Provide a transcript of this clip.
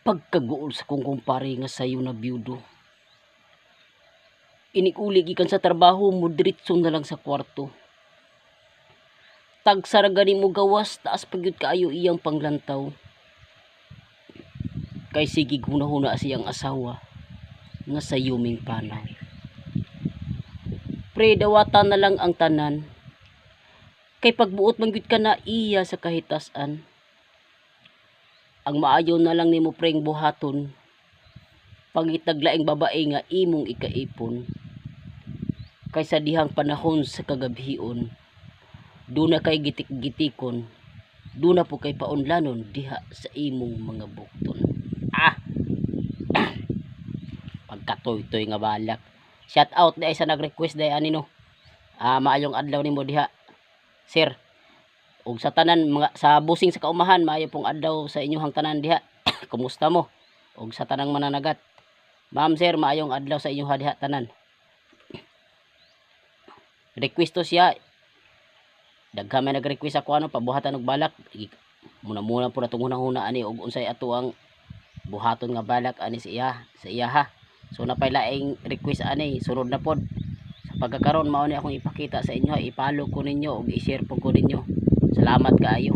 Pagkaguol sa kong kumpare nga sayo na byudo. Inikulig ikan sa trabaho mo diretso na lang sa kwarto. Tag saragani mo gawas taas pagyud kaayo iyang panglantaw. Kay sige hunahuna siyang asawa nga sayuming panaw. Pre dawatan na lang ang tanan. Kay pagbuot man gyud ka na iya sa kahitasan. Ang maayo na lang nimo preng buhaton. Pangitaglaing babae nga imong ikaipon. Kaysa dihang panahon sa kagabhion. Duna kay gitik-gitikon. Duna po kay paunlanon diha sa imong mga bukton. Pagkatoy-toy nga balak. Shout out dai sa nag-request dai ani no. Maayong adlaw nimo diha. Sir, ug sa tanan mga sa busing sa kaumahan maayo pong adlaw sa inyong tanan diha. Kumusta mo? Ug sa tanang mananagat. Ma'am sir, maayong adlaw sa inyong diha tanan. Request to siya. Daghan may nag-request ako ano pabuhatan og balak. Muna-muna po natong hunahuna ani og unsay ato ang buhaton nga balak ani sa iya ha. So napay laing request ani sunod na pod. Sa pagkakaron mao ni akong ipakita sa inyo, ipalo ko ninyo ug i-share po ko ninyo. Salamat kaayo.